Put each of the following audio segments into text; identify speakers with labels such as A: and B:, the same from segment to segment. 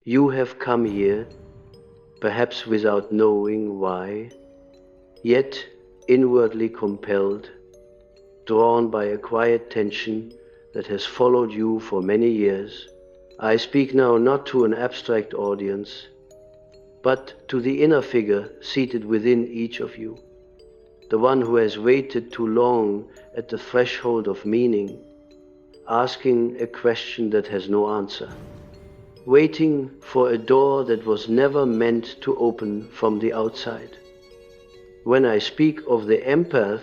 A: You have come here, perhaps without knowing why, yet inwardly compelled, drawn by a quiet tension that has followed you for many years. I speak now not to an abstract audience, but to the inner figure seated within each of you, the one who has waited too long at the threshold of meaning, asking a question that has no answer, waiting for a door that was never meant to open from the outside. When I speak of the empath,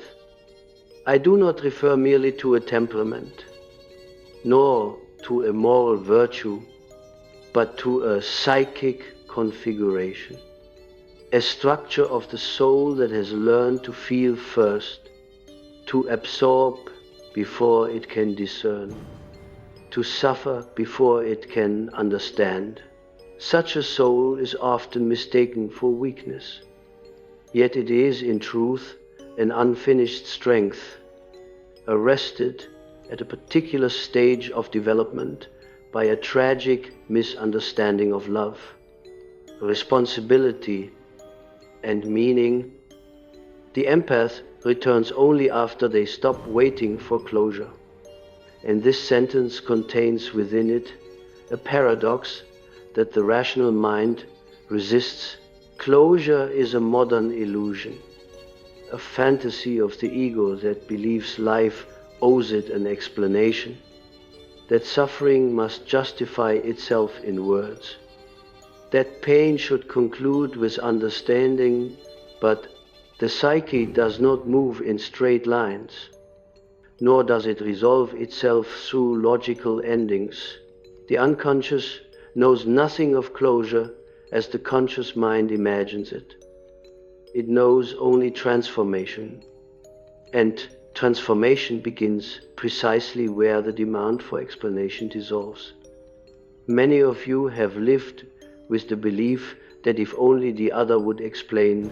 A: I do not refer merely to a temperament, nor to a moral virtue, but to a psychic configuration, a structure of the soul that has learned to feel first, to absorb before it can discern, to suffer before it can understand. Such a soul is often mistaken for weakness, yet it is in truth an unfinished strength, arrested at a particular stage of development by a tragic misunderstanding of love, responsibility, and meaning. The empath returns only after they stop waiting for closure. And this sentence contains within it a paradox that the rational mind resists. Closure is a modern illusion, a fantasy of the ego that believes life owes it an explanation, that suffering must justify itself in words, that pain should conclude with understanding, but the psyche does not move in straight lines, nor does it resolve itself through logical endings. The unconscious knows nothing of closure as the conscious mind imagines it. It knows only transformation, and transformation begins precisely where the demand for explanation dissolves. Many of you have lived with the belief that if only the other would explain,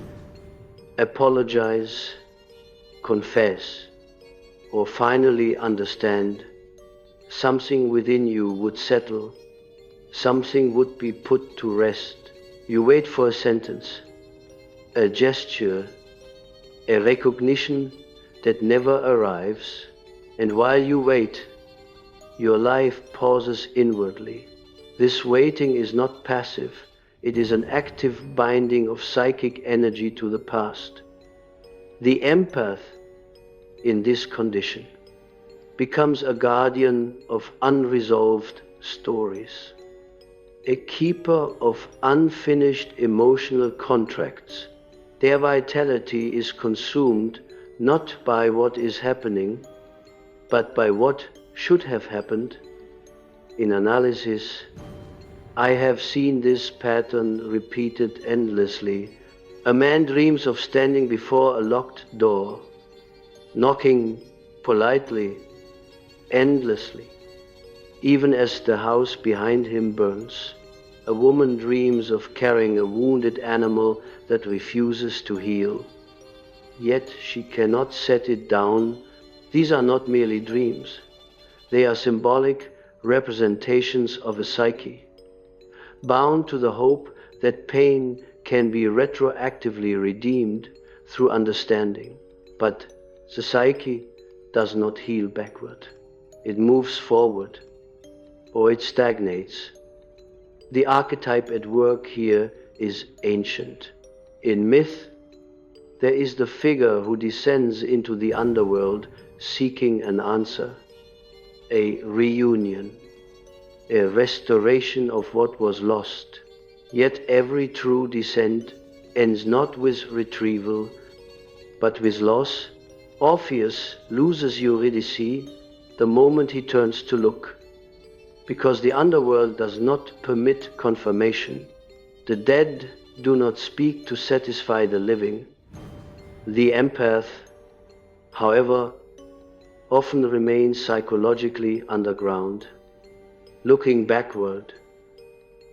A: apologize, confess, or finally understand, something within you would settle, something would be put to rest. You wait for a sentence, a gesture, a recognition that never arrives, and while you wait, your life pauses inwardly. This waiting is not passive, it is an active binding of psychic energy to the past. The empath, in this condition, becomes a guardian of unresolved stories, a keeper of unfinished emotional contracts. Their vitality is consumed not by what is happening, but by what should have happened. In analysis, I have seen this pattern repeated endlessly. A man dreams of standing before a locked door, knocking politely, endlessly, even as the house behind him burns. A woman dreams of carrying a wounded animal that refuses to heal, yet she cannot set it down. These are not merely dreams. They are symbolic representations of a psyche, bound to the hope that pain can be retroactively redeemed through understanding. But the psyche does not heal backward. It moves forward, or it stagnates. The archetype at work here is ancient. In myth, there is the figure who descends into the underworld seeking an answer, a reunion, a restoration of what was lost. Yet every true descent ends not with retrieval, but with loss. Orpheus loses Eurydice the moment he turns to look, because the underworld does not permit confirmation. The dead do not speak to satisfy the living. The empath, however, often remains psychologically underground, looking backward,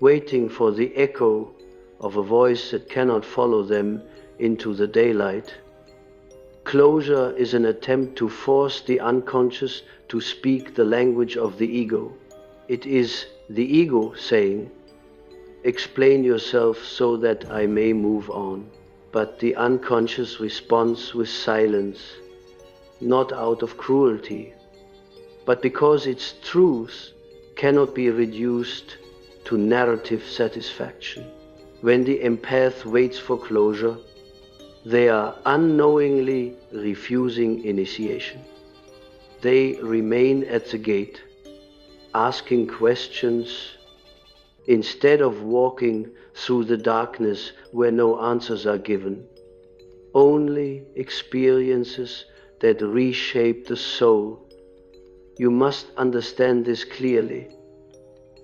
A: waiting for the echo of a voice that cannot follow them into the daylight. Closure is an attempt to force the unconscious to speak the language of the ego. It is the ego saying, explain yourself so that I may move on. But the unconscious responds with silence, not out of cruelty, but because its truth cannot be reduced to narrative satisfaction. When the empath waits for closure, they are unknowingly refusing initiation. They remain at the gate, asking questions, instead of walking through the darkness where no answers are given, only experiences that reshape the soul. You must understand this clearly.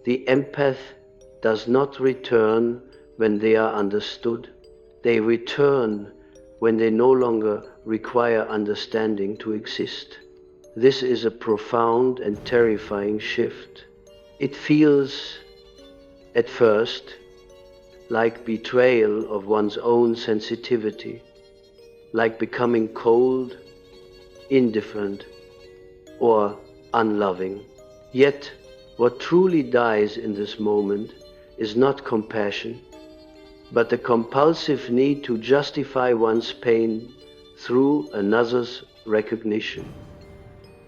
A: The empath does not return when they are understood. They return when they no longer require understanding to exist. This is a profound and terrifying shift. It feels, at first, like betrayal of one's own sensitivity, like becoming cold, indifferent, or unloving. Yet, what truly dies in this moment is not compassion, but the compulsive need to justify one's pain through another's recognition.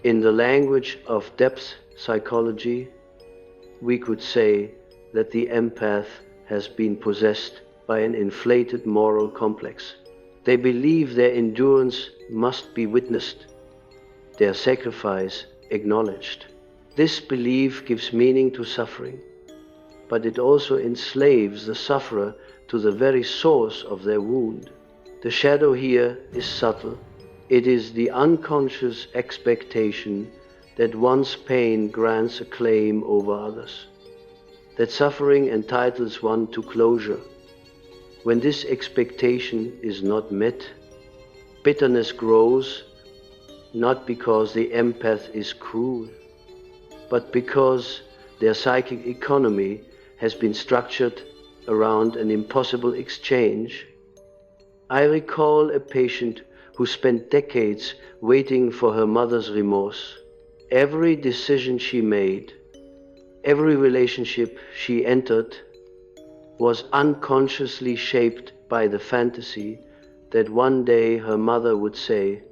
A: In the language of depth psychology, we could say that the empath has been possessed by an inflated moral complex. They believe their endurance must be witnessed, their sacrifice acknowledged. This belief gives meaning to suffering, but it also enslaves the sufferer to the very source of their wound. The shadow here is subtle. It is the unconscious expectation that one's pain grants a claim over others, that suffering entitles one to closure. When this expectation is not met, bitterness grows, not because the empath is cruel, but because their psychic economy has been structured around an impossible exchange. I recall a patient who spent decades waiting for her mother's remorse. Every decision she made, every relationship she entered, was unconsciously shaped by the fantasy that one day her mother would say,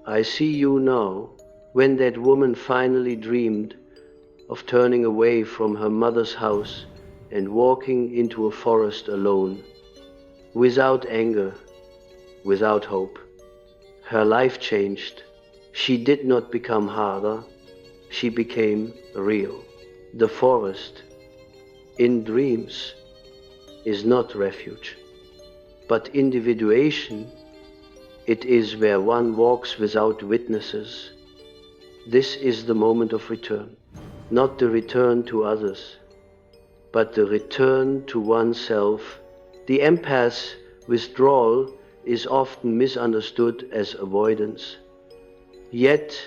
A: "I see you now." When that woman finally dreamed of turning away from her mother's house and walking into a forest alone, without anger, without hope, her life changed. She did not become harder, she became real. The forest, in dreams, is not refuge, but individuation. It is where one walks without witnesses. This is the moment of return, not the return to others, but the return to oneself. The empath's withdrawal is often misunderstood as avoidance. Yet,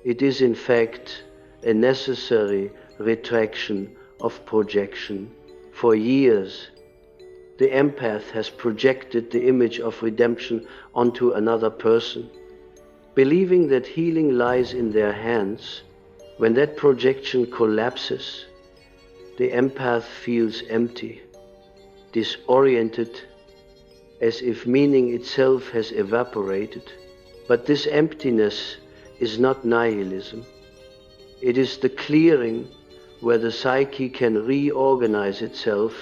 A: it is in fact a necessary retraction of projection. For years, the empath has projected the image of redemption onto another person, believing that healing lies in their hands. When that projection collapses, the empath feels empty, disoriented, as if meaning itself has evaporated. But this emptiness is not nihilism. It is the clearing where the psyche can reorganize itself.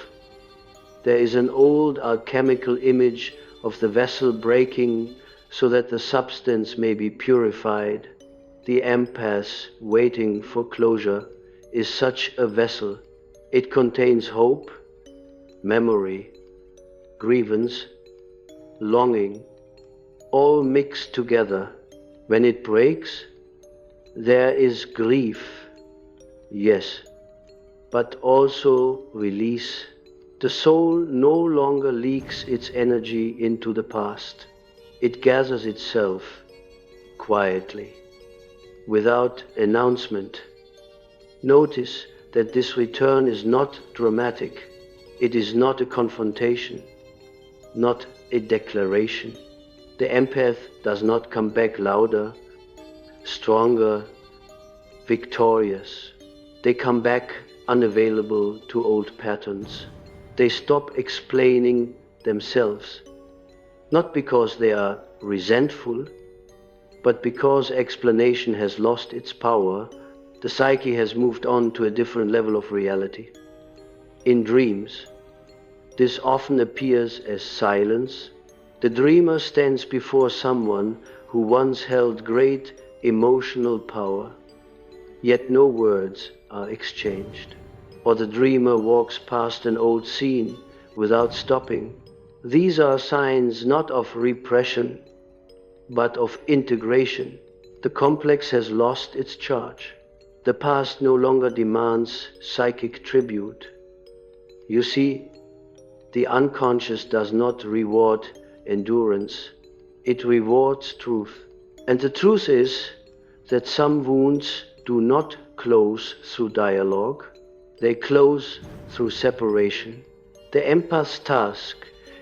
A: There is an old alchemical image of the vessel breaking so that the substance may be purified. The empath waiting for closure is such a vessel. It contains hope, memory, grievance, longing, all mixed together. When it breaks, there is grief, yes, but also release. The soul no longer leaks its energy into the past. It gathers itself quietly, without announcement. Notice that this return is not dramatic. It is not a confrontation, not a declaration. The empath does not come back louder, stronger, victorious. They come back unavailable to old patterns. They stop explaining themselves, not because they are resentful, but because explanation has lost its power. The psyche has moved on to a different level of reality. In dreams, this often appears as silence. The dreamer stands before someone who once held great emotional power, yet no words are exchanged. Or the dreamer walks past an old scene without stopping. These are signs not of repression, but of integration. The complex has lost its charge. The past no longer demands psychic tribute. You see, the unconscious does not reward endurance. It rewards truth. And the truth is that some wounds do not close through dialogue. They close through separation. The empath's task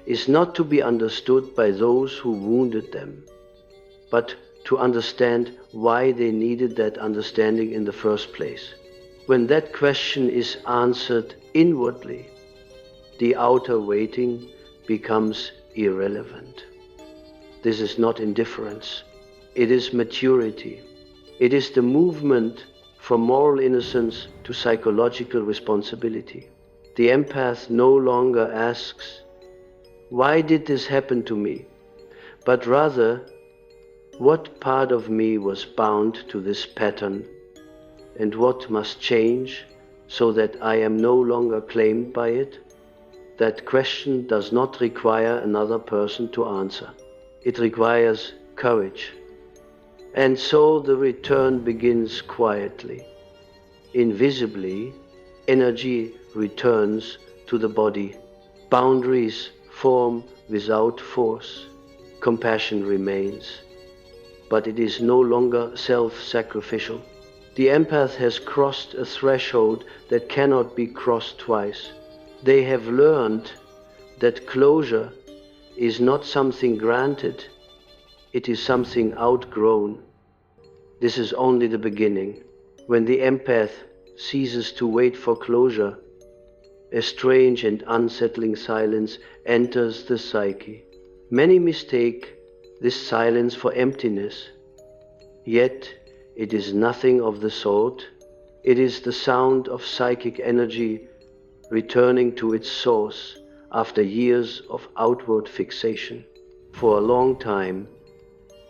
A: is not to be understood by those who wounded them, but to understand why they needed that understanding in the first place. When that question is answered inwardly, the outer waiting becomes irrelevant. This is not indifference. It is maturity. It is the movement from moral innocence to psychological responsibility. The empath no longer asks, "Why did this happen to me?" but rather, "What part of me was bound to this pattern, and what must change so that I am no longer claimed by it?" That question does not require another person to answer. It requires courage. And so the return begins quietly. Invisibly, energy returns to the body. Boundaries form without force. Compassion remains, but it is no longer self-sacrificial. The empath has crossed a threshold that cannot be crossed twice. They have learned that closure is not something granted, it is something outgrown. This is only the beginning. When the empath ceases to wait for closure, a strange and unsettling silence enters the psyche. Many mistake this silence for emptiness, yet it is nothing of the sort. It is the sound of psychic energy returning to its source after years of outward fixation. For a long time,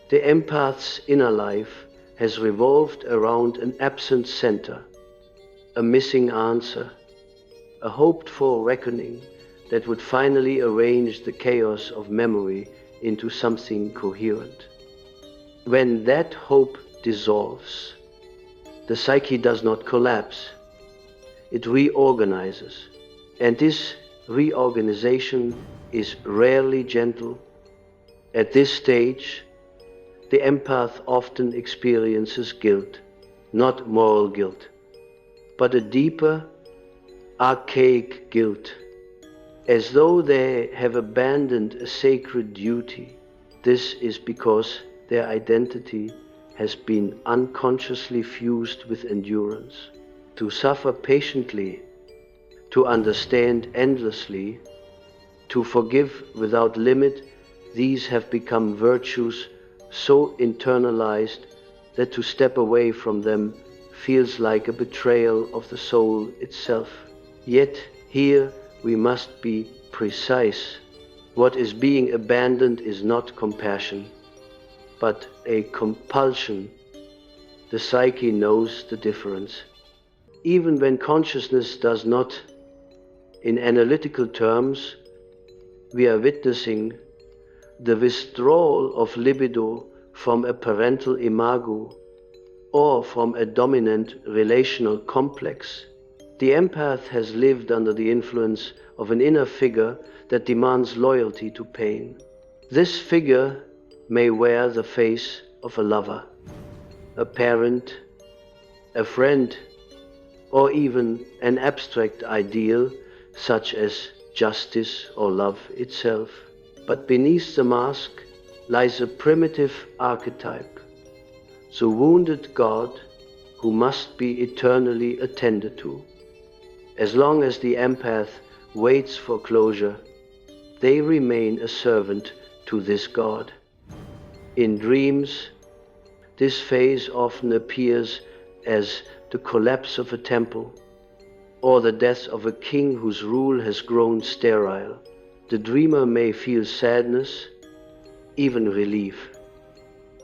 A: the empath's inner life has revolved around an absent center, a missing answer, a hoped-for reckoning that would finally arrange the chaos of memory into something coherent. When that hope dissolves, the psyche does not collapse, it reorganizes, and this reorganization is rarely gentle. At this stage, the empath often experiences guilt, not moral guilt, but a deeper, archaic guilt, as though they have abandoned a sacred duty. This is because their identity has been unconsciously fused with endurance. To suffer patiently, to understand endlessly, to forgive without limit, these have become virtues so internalized that to step away from them feels like a betrayal of the soul itself. Yet here we must be precise. What is being abandoned is not compassion, but a compulsion. The psyche knows the difference. Even when consciousness does not, in analytical terms, we are witnessing the withdrawal of libido from a parental imago or from a dominant relational complex. The empath has lived under the influence of an inner figure that demands loyalty to pain. This figure may wear the face of a lover, a parent, a friend, or even an abstract ideal such as justice or love itself. But beneath the mask lies a primitive archetype, the wounded God who must be eternally attended to. As long as the empath waits for closure, they remain a servant to this God. In dreams, this phase often appears as the collapse of a temple, or the death of a king whose rule has grown sterile. The dreamer may feel sadness, even relief.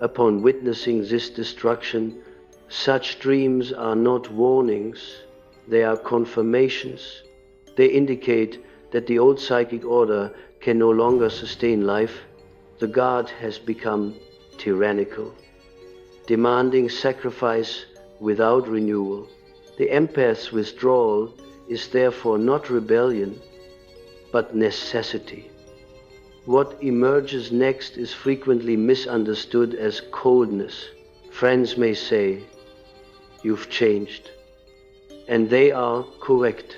A: Upon witnessing this destruction, such dreams are not warnings, they are confirmations. They indicate that the old psychic order can no longer sustain life. The God has become tyrannical, demanding sacrifice without renewal. The empath's withdrawal is therefore not rebellion, but necessity. What emerges next is frequently misunderstood as coldness. Friends may say, "You've changed," and they are correct,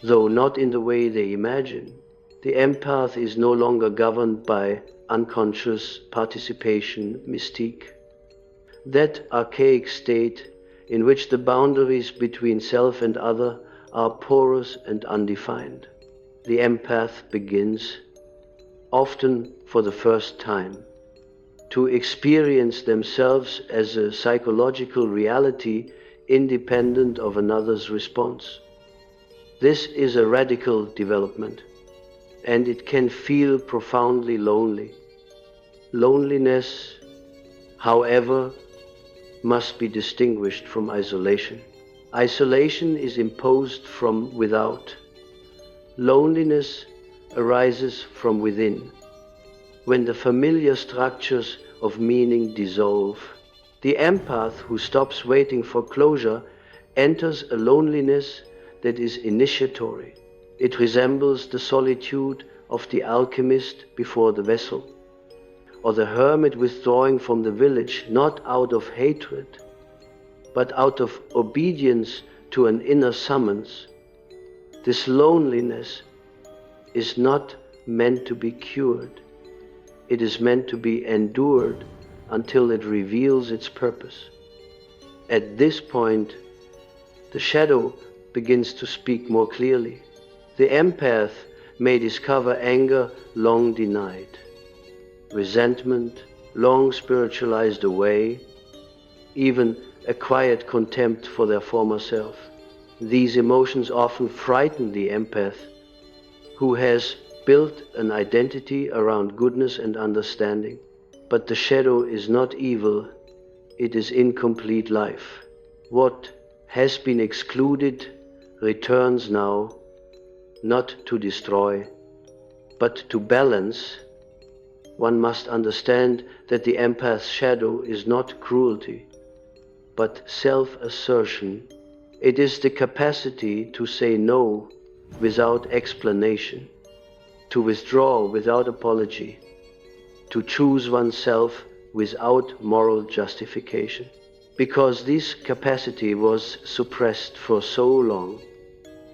A: though not in the way they imagine. The empath is no longer governed by unconscious participation mystique. That archaic state in which the boundaries between self and other are porous and undefined. The empath begins, often for the first time, to experience themselves as a psychological reality independent of another's response. This is a radical development, and it can feel profoundly lonely. Loneliness, however, must be distinguished from isolation. Isolation is imposed from without. Loneliness arises from within. When the familiar structures of meaning dissolve, the empath who stops waiting for closure enters a loneliness that is initiatory. It resembles the solitude of the alchemist before the vessel, or the hermit withdrawing from the village, not out of hatred, but out of obedience to an inner summons. This loneliness is not meant to be cured. It is meant to be endured until it reveals its purpose. At this point, the shadow begins to speak more clearly. The empath may discover anger long denied, resentment long spiritualized away, even a quiet contempt for their former self. These emotions often frighten the empath, who has built an identity around goodness and understanding. But the shadow is not evil, it is incomplete life. What has been excluded returns now, not to destroy, but to balance. One must understand that the empath's shadow is not cruelty, but self-assertion. It is the capacity to say no without explanation, to withdraw without apology, to choose oneself without moral justification. Because this capacity was suppressed for so long,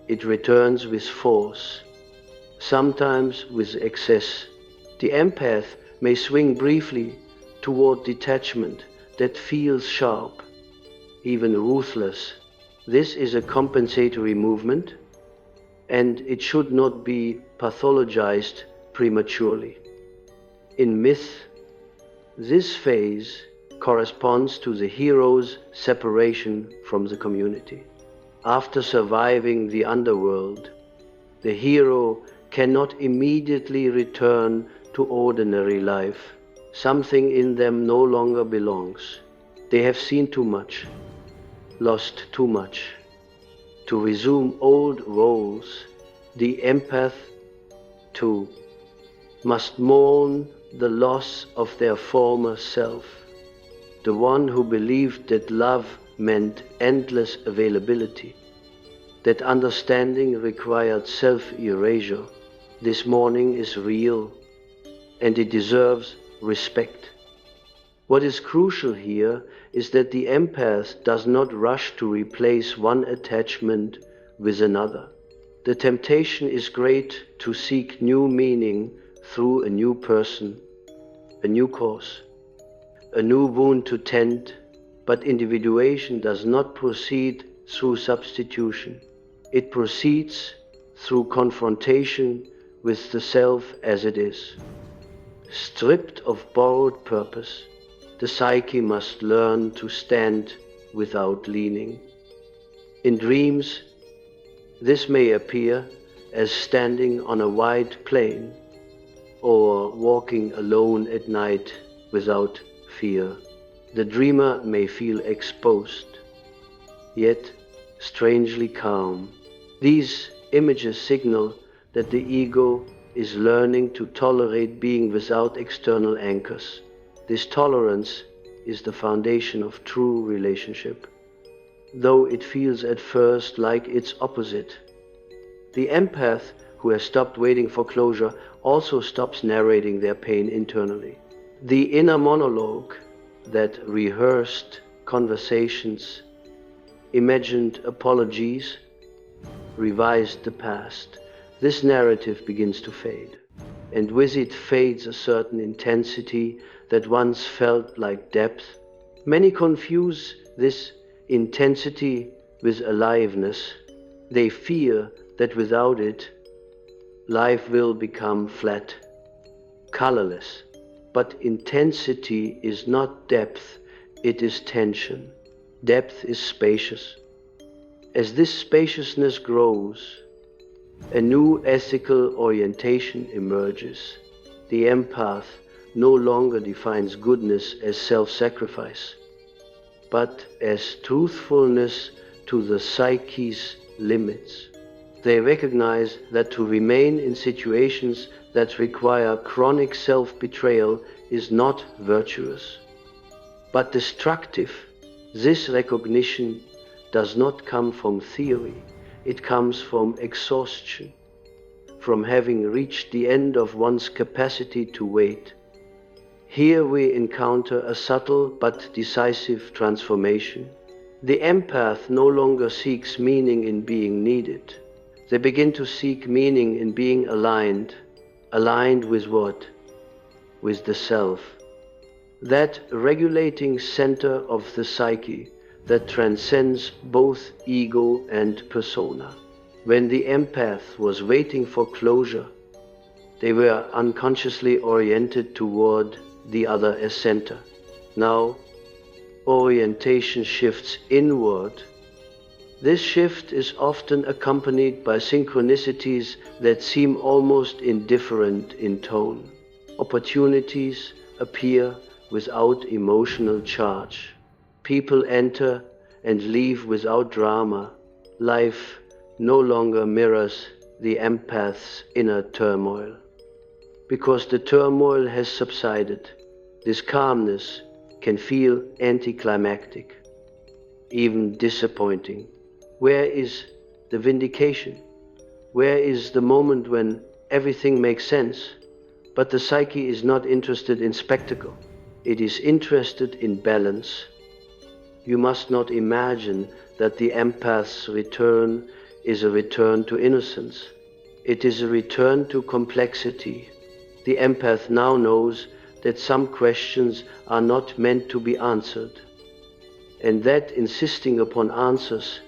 A: it returns with force, sometimes with excess. The empath may swing briefly toward detachment that feels sharp, even ruthless. This is a compensatory movement, and it should not be pathologized prematurely. In myth, this phase corresponds to the hero's separation from the community. After surviving the underworld, the hero cannot immediately return to ordinary life. Something in them no longer belongs. They have seen too much, lost too much. To resume old roles, the empath, too, must mourn the loss of their former self, the one who believed that love meant endless availability, that understanding required self-erasure. This mourning is real, and it deserves respect. What is crucial here is that the empath does not rush to replace one attachment with another. The temptation is great to seek new meaning through a new person, a new cause, a new wound to tend, but individuation does not proceed through substitution. It proceeds through confrontation with the self as it is. Stripped of borrowed purpose, the psyche must learn to stand without leaning. In dreams, this may appear as standing on a wide plain or walking alone at night without fear. The dreamer may feel exposed, yet strangely calm. These images signal that the ego is learning to tolerate being without external anchors. This tolerance is the foundation of true relationship, though it feels at first like its opposite. The empath who has stopped waiting for closure also stops narrating their pain internally. The inner monologue, that rehearsed conversations, imagined apologies, revised the past, this narrative begins to fade. And with it fades a certain intensity that once felt like depth. Many confuse this intensity with aliveness. They fear that without it, life will become flat, colorless. But intensity is not depth, it is tension. Depth is spacious. As this spaciousness grows, a new ethical orientation emerges. The empath no longer defines goodness as self-sacrifice, but as truthfulness to the psyche's limits. They recognize that to remain in situations that require chronic self-betrayal is not virtuous, but destructive. This recognition does not come from theory, it comes from exhaustion, from having reached the end of one's capacity to wait. Here we encounter a subtle but decisive transformation. The empath no longer seeks meaning in being needed. They begin to seek meaning in being aligned. Aligned with what? With the self. That regulating center of the psyche that transcends both ego and persona. When the empath was waiting for closure, they were unconsciously oriented toward the other as center. Now, orientation shifts inward. This shift is often accompanied by synchronicities that seem almost indifferent in tone. Opportunities appear without emotional charge. People enter and leave without drama. Life no longer mirrors the empath's inner turmoil. Because the turmoil has subsided, this calmness can feel anticlimactic, even disappointing. Where is the vindication? Where is the moment when everything makes sense? But the psyche is not interested in spectacle. It is interested in balance. You must not imagine that the empath's return is a return to innocence. It is a return to complexity. The empath now knows that some questions are not meant to be answered, and that insisting upon answers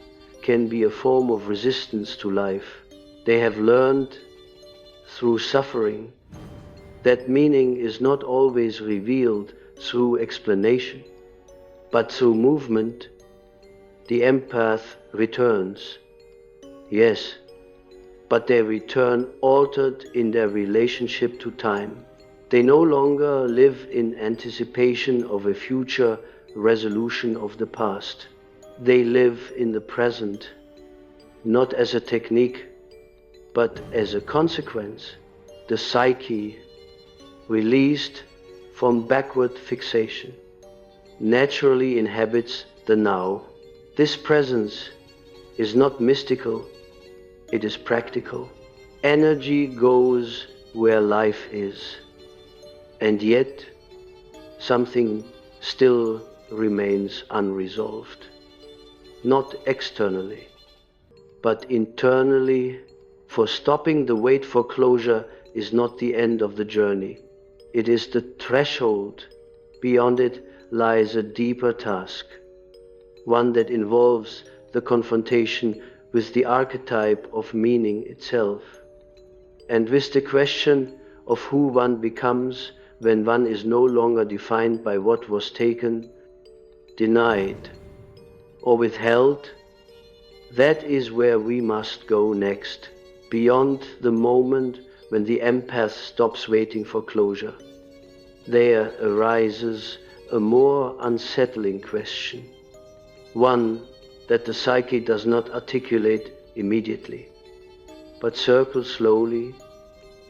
A: can be a form of resistance to life. They have learned through suffering that meaning is not always revealed through explanation, but through movement. The empath returns. Yes, but they return altered in their relationship to time. They no longer live in anticipation of a future resolution of the past. They live in the present, not as a technique, but as a consequence. The psyche, released from backward fixation, naturally inhabits the now. This presence is not mystical, it is practical. Energy goes where life is, and yet something still remains unresolved. Not externally, but internally, for stopping the wait for closure is not the end of the journey. It is the threshold. Beyond it lies a deeper task, one that involves the confrontation with the archetype of meaning itself, and with the question of who one becomes when one is no longer defined by what was taken, denied, or withheld. That is where we must go next, beyond the moment when the empath stops waiting for closure. There arises a more unsettling question, one that the psyche does not articulate immediately, but circles slowly,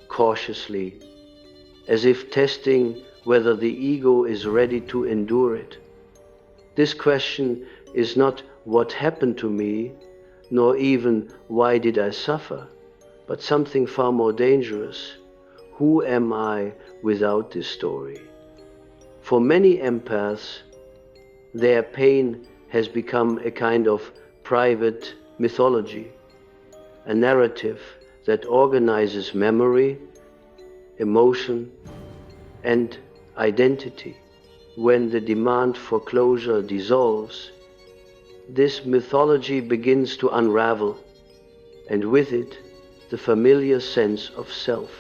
A: cautiously, as if testing whether the ego is ready to endure it. This question is not what happened to me, nor even why did I suffer, but something far more dangerous. Who am I without this story? For many empaths, their pain has become a kind of private mythology, a narrative that organizes memory, emotion, and identity. When the demand for closure dissolves, this mythology begins to unravel, and with it, the familiar sense of self.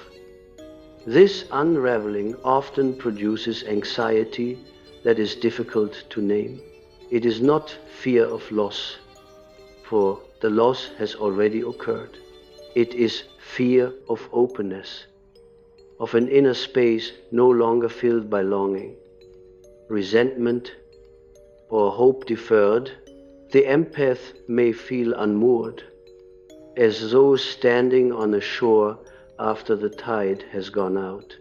A: This unraveling often produces anxiety that is difficult to name. It is not fear of loss, for the loss has already occurred. It is fear of openness, of an inner space no longer filled by longing, resentment, or hope deferred. The empath may feel unmoored, as though standing on a shore after the tide has gone out,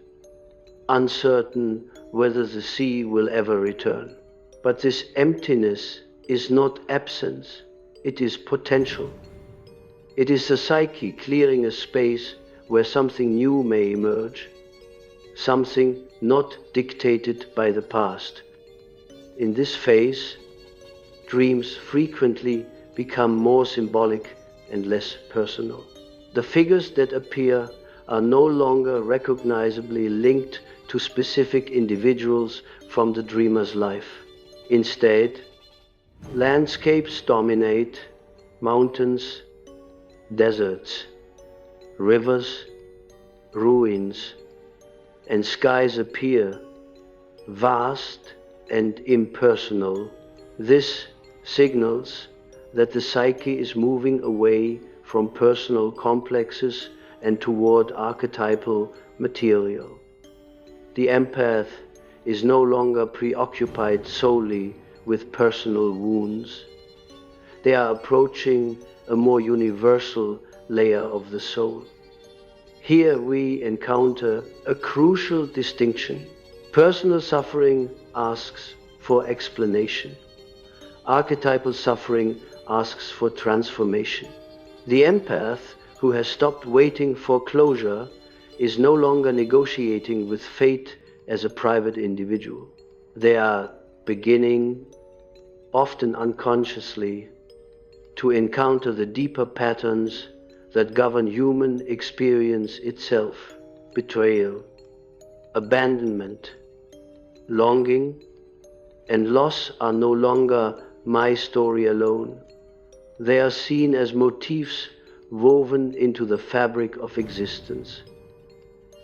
A: uncertain whether the sea will ever return. But this emptiness is not absence, it is potential. It is the psyche clearing a space where something new may emerge, something not dictated by the past. In this phase, dreams frequently become more symbolic and less personal. The figures that appear are no longer recognizably linked to specific individuals from the dreamer's life. Instead, landscapes dominate, mountains, deserts, rivers, ruins, and skies appear, vast and impersonal. This signals that the psyche is moving away from personal complexes and toward archetypal material. The empath is no longer preoccupied solely with personal wounds. They are approaching a more universal layer of the soul. Here we encounter a crucial distinction. Personal suffering asks for explanation. Archetypal suffering asks for transformation. The empath, who has stopped waiting for closure, is no longer negotiating with fate as a private individual. They are beginning, often unconsciously, to encounter the deeper patterns that govern human experience itself: betrayal, abandonment, longing, and loss are no longer my story alone. They are seen as motifs woven into the fabric of existence.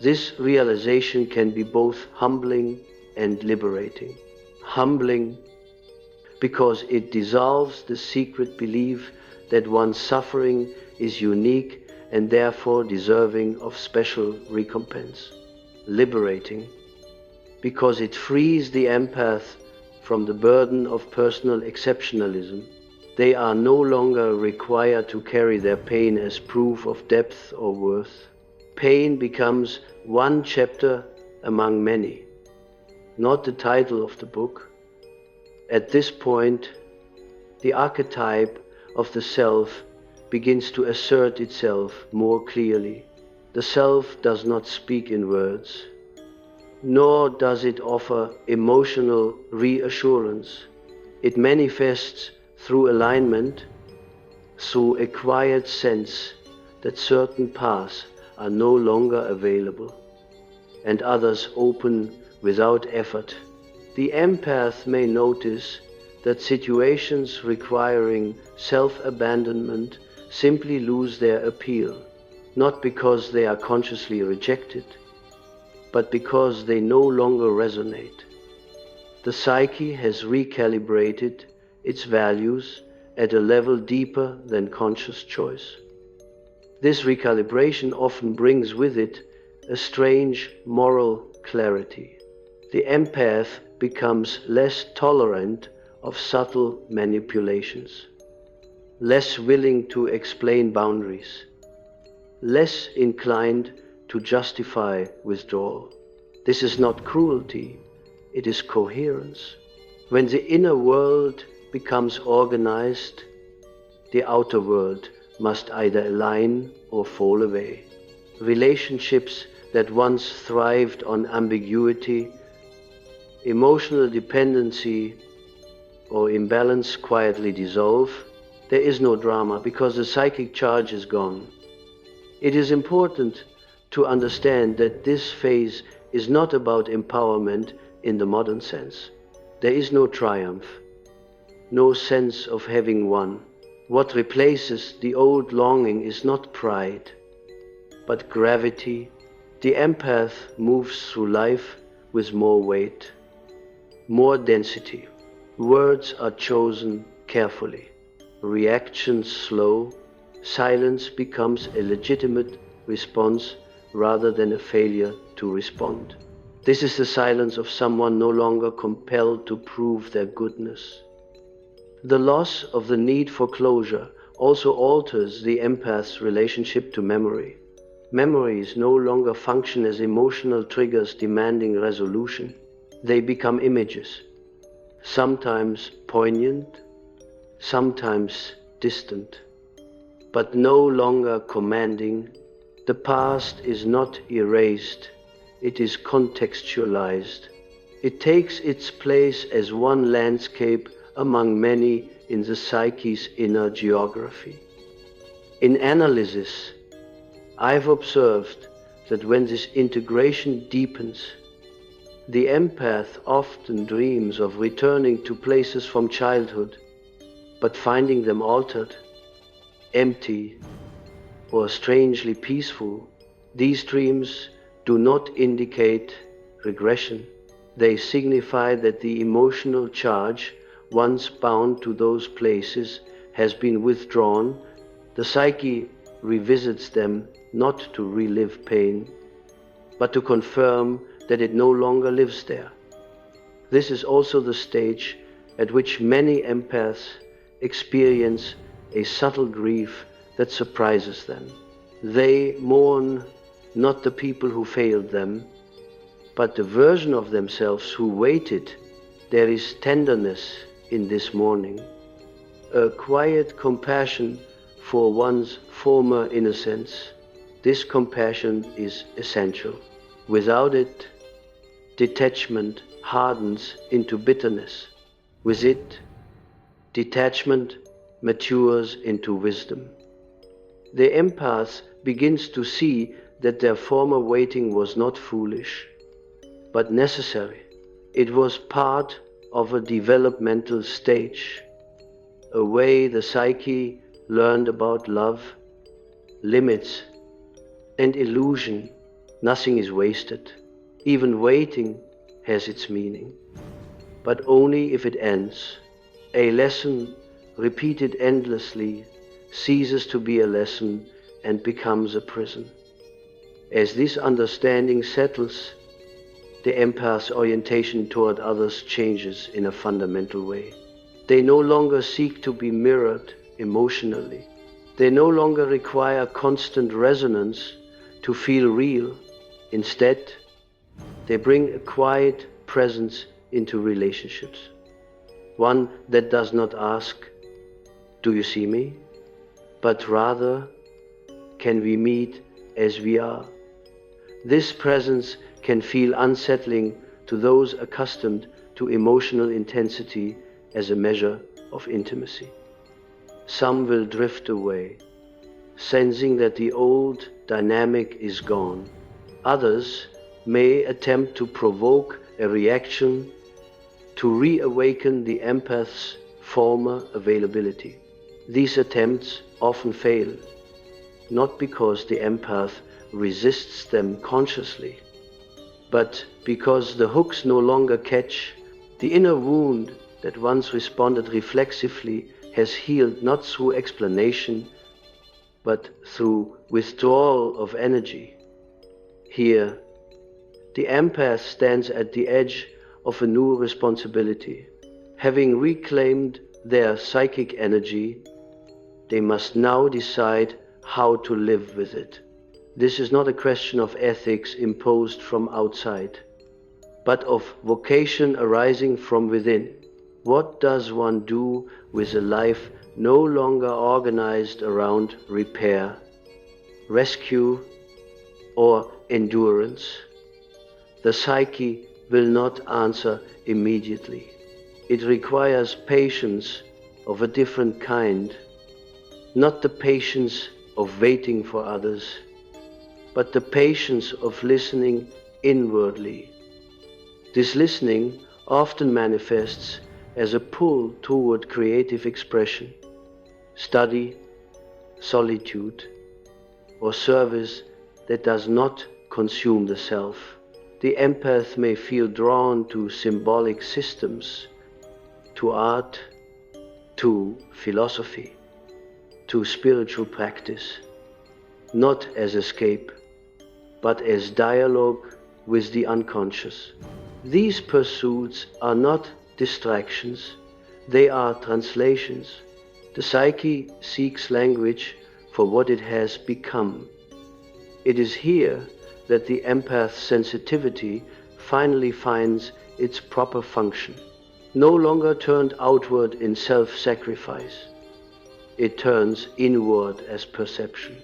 A: This realization can be both humbling and liberating. Humbling because it dissolves the secret belief that one's suffering is unique and therefore deserving of special recompense. Liberating because it frees the empath from the burden of personal exceptionalism. They are no longer required to carry their pain as proof of depth or worth. Pain becomes one chapter among many, not the title of the book. At this point, the archetype of the self begins to assert itself more clearly. The self does not speak in words, nor does it offer emotional reassurance. It manifests through alignment, through a quiet sense that certain paths are no longer available and others open without effort. The empath may notice that situations requiring self-abandonment simply lose their appeal, not because they are consciously rejected, but because they no longer resonate. The psyche has recalibrated its values at a level deeper than conscious choice. This recalibration often brings with it a strange moral clarity. The empath becomes less tolerant of subtle manipulations, less willing to explain boundaries, less inclined to justify withdrawal. This is not cruelty, it is coherence. When the inner world becomes organized, the outer world must either align or fall away. Relationships that once thrived on ambiguity, emotional dependency, or imbalance quietly dissolve. There is no drama because the psychic charge is gone. It is important to understand that this phase is not about empowerment in the modern sense. There is no triumph, no sense of having won. What replaces the old longing is not pride, but gravity. The empath moves through life with more weight, more density. Words are chosen carefully, reactions slow, silence becomes a legitimate response rather than a failure to respond. This is the silence of someone no longer compelled to prove their goodness. The loss of the need for closure also alters the empath's relationship to memory. Memories no longer function as emotional triggers demanding resolution. They become images, sometimes poignant, sometimes distant, but no longer commanding. The past is not erased, it is contextualized. It takes its place as one landscape among many in the psyche's inner geography. In analysis, I've observed that when this integration deepens, the empath often dreams of returning to places from childhood, but finding them altered, empty, or strangely peaceful. These dreams do not indicate regression. They signify that the emotional charge once bound to those places has been withdrawn. The psyche revisits them not to relive pain, but to confirm that it no longer lives there. This is also the stage at which many empaths experience a subtle grief that surprises them. They mourn not the people who failed them, but the version of themselves who waited. There is tenderness in this mourning, a quiet compassion for one's former innocence. This compassion is essential. Without it, detachment hardens into bitterness. With it, detachment matures into wisdom. The empath begins to see that their former waiting was not foolish, but necessary. It was part of a developmental stage, a way the psyche learned about love, limits, and illusion. Nothing is wasted. Even waiting has its meaning, but only if it ends. A lesson repeated endlessly ceases to be a lesson and becomes a prison. As this understanding settles, the empath's orientation toward others changes in a fundamental way. They no longer seek to be mirrored emotionally. They no longer require constant resonance to feel real. Instead, they bring a quiet presence into relationships. One that does not ask, "Do you see me?" but rather, "Can we meet as we are?" This presence can feel unsettling to those accustomed to emotional intensity as a measure of intimacy. Some will drift away, sensing that the old dynamic is gone. Others may attempt to provoke a reaction to reawaken the empath's former availability. These attempts often fail, not because the empath resists them consciously, but because the hooks no longer catch. The inner wound that once responded reflexively has healed not through explanation, but through withdrawal of energy. Here, the empath stands at the edge of a new responsibility. Having reclaimed their psychic energy, they must now decide how to live with it. This is not a question of ethics imposed from outside, but of vocation arising from within. What does one do with a life no longer organized around repair, rescue, or endurance? The psyche will not answer immediately. It requires patience of a different kind, not the patience of waiting for others, but the patience of listening inwardly. This listening often manifests as a pull toward creative expression, study, solitude, or service that does not consume the self. The empath may feel drawn to symbolic systems, to art, to philosophy, to spiritual practice, not as escape, but as dialogue with the unconscious. These pursuits are not distractions, they are translations. The psyche seeks language for what it has become. It is here that the empath's sensitivity finally finds its proper function. No longer turned outward in self-sacrifice, it turns inward as perception.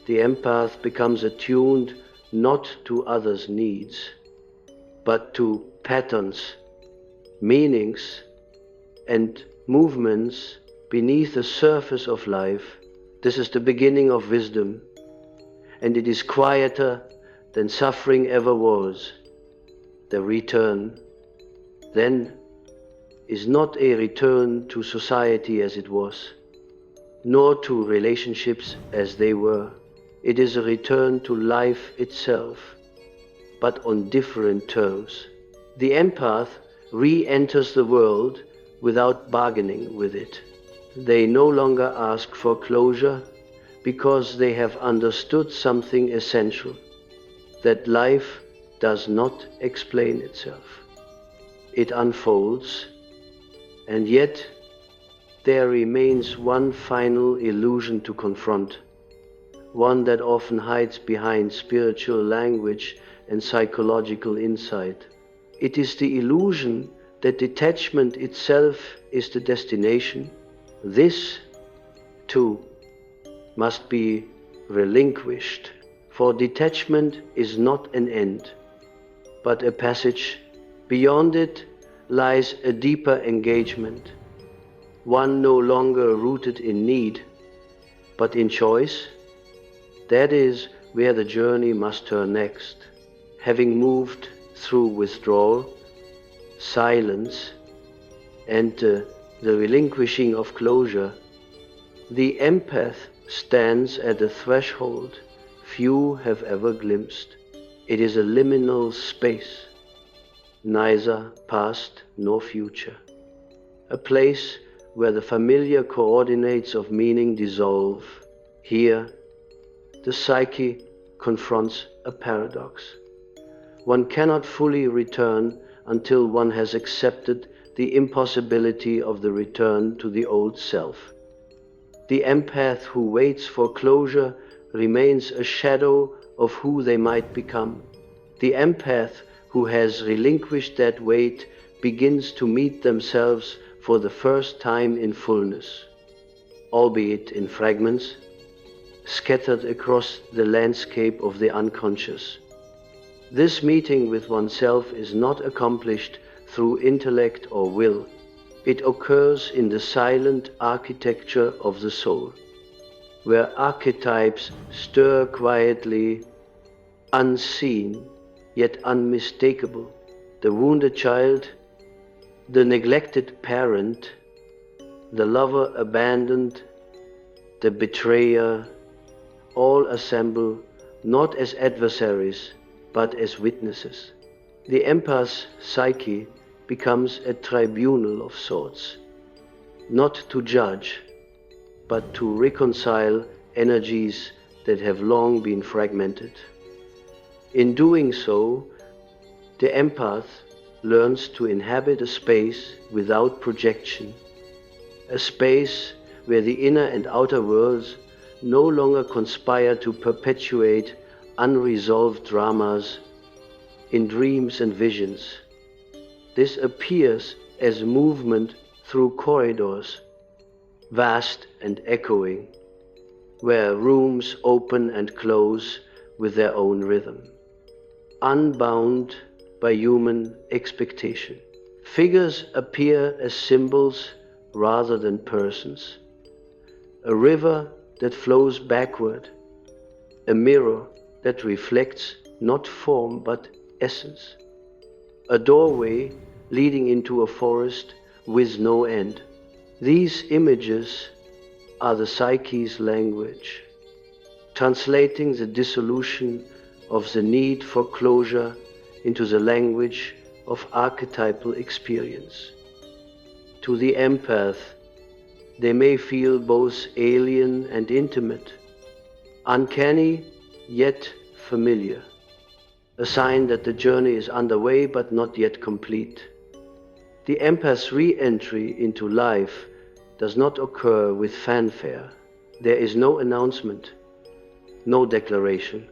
A: The empath becomes attuned not to others' needs, but to patterns, meanings, and movements beneath the surface of life. This is the beginning of wisdom, and it is quieter than suffering ever was. The return, then, is not a return to society as it was, nor to relationships as they were. It is a return to life itself, but on different terms. The empath re-enters the world without bargaining with it. They no longer ask for closure because they have understood something essential, that life does not explain itself. It unfolds, and yet there remains one final illusion to confront, one that often hides behind spiritual language and psychological insight. It is the illusion that detachment itself is the destination. This, too, must be relinquished, for detachment is not an end, but a passage. Beyond it lies a deeper engagement, one no longer rooted in need, but in choice. That is where the journey must turn next. Having moved through withdrawal, silence, and the relinquishing of closure, the empath stands at a threshold few have ever glimpsed. It is a liminal space, neither past nor future, a place where the familiar coordinates of meaning dissolve. Here, the psyche confronts a paradox. One cannot fully return until one has accepted the impossibility of the return to the old self. The empath who waits for closure remains a shadow of who they might become. The empath who has relinquished that weight begins to meet themselves for the first time in fullness, albeit in fragments, scattered across the landscape of the unconscious. This meeting with oneself is not accomplished through intellect or will. It occurs in the silent architecture of the soul, where archetypes stir quietly, unseen yet unmistakable. The wounded child, the neglected parent, the lover abandoned, the betrayer, all assemble not as adversaries, but as witnesses. The empath's psyche becomes a tribunal of sorts, not to judge, but to reconcile energies that have long been fragmented. In doing so, the empath learns to inhabit a space without projection, a space where the inner and outer worlds no longer conspire to perpetuate unresolved dramas in dreams and visions. This appears as movement through corridors, vast and echoing, where rooms open and close with their own rhythm, unbound by human expectation. Figures appear as symbols rather than persons, a river that flows backward, a mirror that reflects not form but essence, a doorway leading into a forest with no end. These images are the psyche's language, translating the dissolution of the need for closure into the language of archetypal experience. To the empath, they may feel both alien and intimate, uncanny yet familiar, a sign that the journey is underway but not yet complete. The empath's re-entry into life does not occur with fanfare. There is no announcement, no declaration,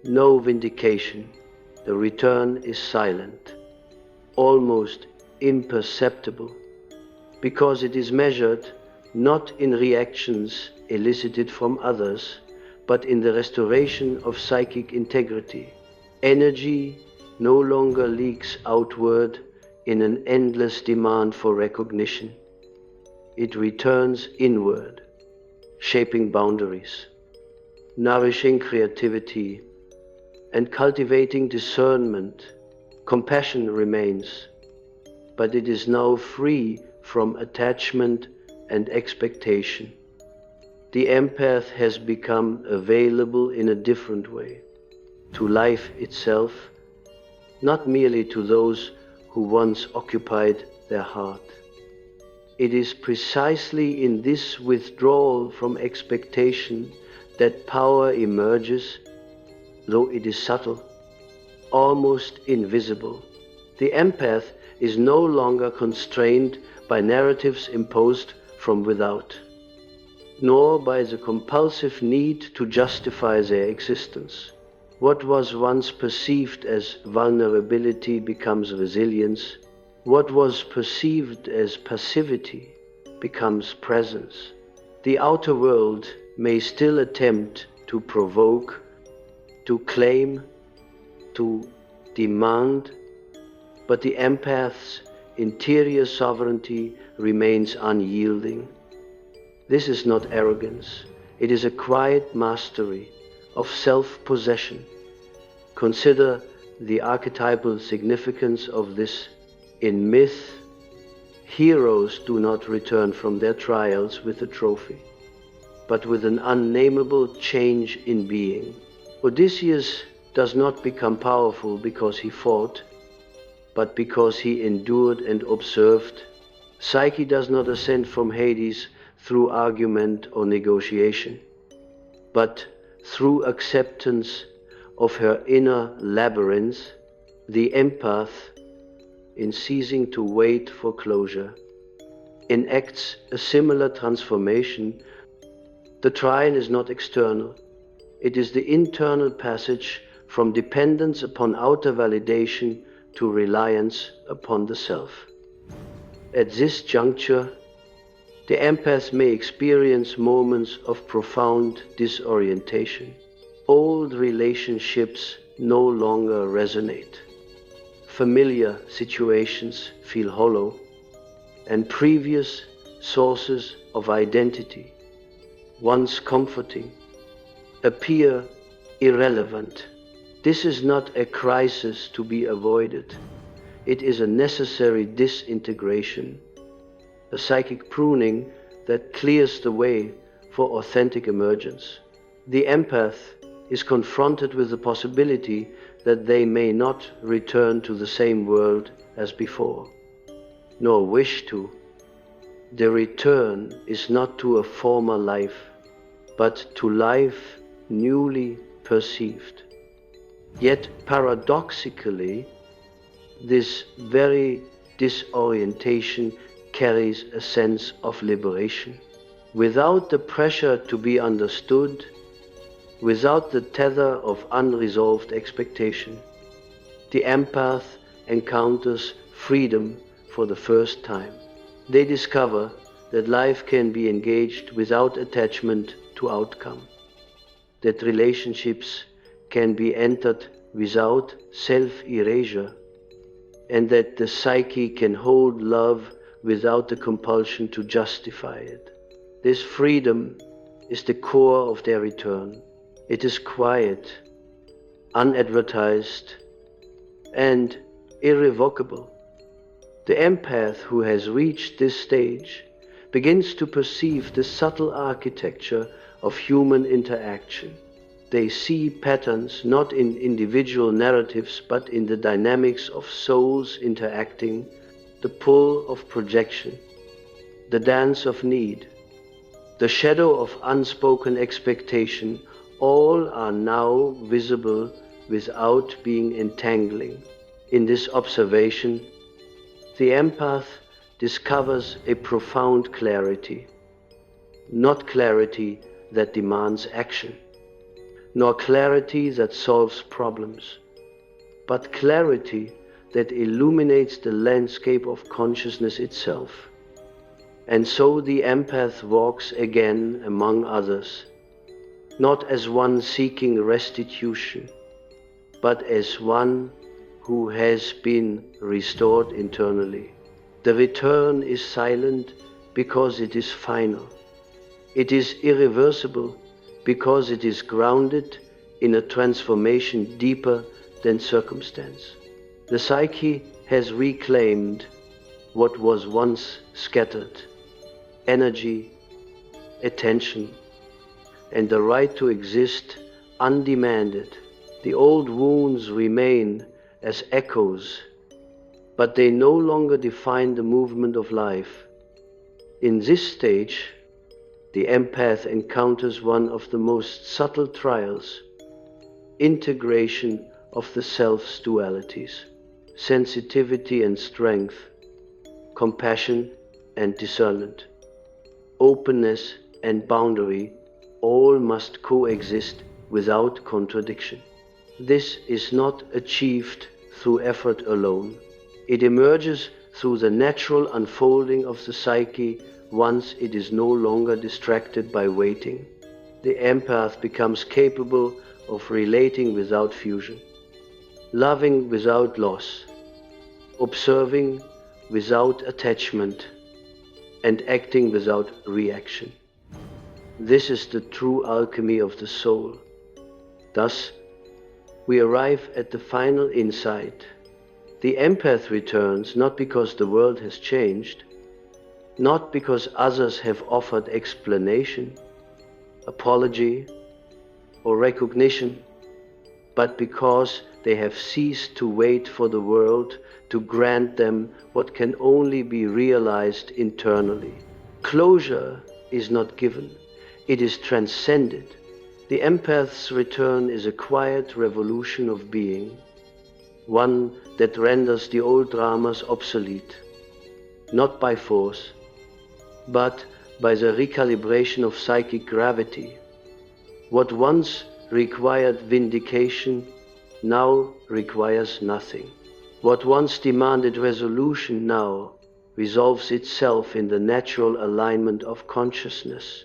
A: no vindication. The return is silent, almost imperceptible, because it is measured not in reactions elicited from others, but in the restoration of psychic integrity. Energy no longer leaks outward in an endless demand for recognition. It returns inward, shaping boundaries, nourishing creativity, and cultivating discernment. Compassion remains, but it is now free from attachment and expectation. The empath has become available in a different way, to life itself, not merely to those who once occupied their heart. It is precisely in this withdrawal from expectation that power emerges, though it is subtle, almost invisible. The empath is no longer constrained by narratives imposed from without, nor by the compulsive need to justify their existence. What was once perceived as vulnerability becomes resilience. What was perceived as passivity becomes presence. The outer world may still attempt to provoke, to claim, to demand, but the empath's interior sovereignty remains unyielding. This is not arrogance. It is a quiet mastery of self-possession. Consider the archetypal significance of this. In myth, heroes do not return from their trials with a trophy, but with an unnameable change in being. Odysseus does not become powerful because he fought, but because he endured and observed. Psyche does not ascend from Hades through argument or negotiation, but through acceptance of her inner labyrinth. The empath, in ceasing to wait for closure, enacts a similar transformation. The trial is not external. It is the internal passage from dependence upon outer validation to reliance upon the self. At this juncture, the empath may experience moments of profound disorientation. Old relationships no longer resonate. Familiar situations feel hollow, and previous sources of identity, once comforting, appear irrelevant. This is not a crisis to be avoided. It is a necessary disintegration, a psychic pruning that clears the way for authentic emergence. The empath is confronted with the possibility that they may not return to the same world as before, nor wish to. The return is not to a former life, but to life newly perceived. Yet paradoxically, this very disorientation carries a sense of liberation. Without the pressure to be understood, without the tether of unresolved expectation, the empath encounters freedom for the first time. They discover that life can be engaged without attachment to outcome, that relationships can be entered without self-erasure, and that the psyche can hold love without the compulsion to justify it. This freedom is the core of their return. It is quiet, unadvertised, and irrevocable. The empath who has reached this stage begins to perceive the subtle architecture of human interaction. They see patterns not in individual narratives but in the dynamics of souls interacting, the pull of projection, the dance of need, the shadow of unspoken expectation. All are now visible without being entangling. In this observation, the empath discovers a profound clarity, not clarity that demands action, nor clarity that solves problems, but clarity that illuminates the landscape of consciousness itself. And so the empath walks again among others, not as one seeking restitution, but as one who has been restored internally. The return is silent because it is final. It is irreversible because it is grounded in a transformation deeper than circumstance. The psyche has reclaimed what was once scattered: energy, attention, and the right to exist undemanded. The old wounds remain as echoes, but they no longer define the movement of life. In this stage, the empath encounters one of the most subtle trials: integration of the self's dualities, sensitivity and strength, compassion and discernment, openness and boundary. All must coexist without contradiction. This is not achieved through effort alone. It emerges through the natural unfolding of the psyche once it is no longer distracted by waiting. The empath becomes capable of relating without fusion, loving without loss, observing without attachment, and acting without reaction. This is the true alchemy of the soul. Thus, we arrive at the final insight. The empath returns not because the world has changed, not because others have offered explanation, apology, or recognition, but because they have ceased to wait for the world to grant them what can only be realized internally. Closure is not given, it is transcended. The empath's return is a quiet revolution of being, one that renders the old dramas obsolete, not by force, but by the recalibration of psychic gravity. What once required vindication now requires nothing. What once demanded resolution now resolves itself in the natural alignment of consciousness.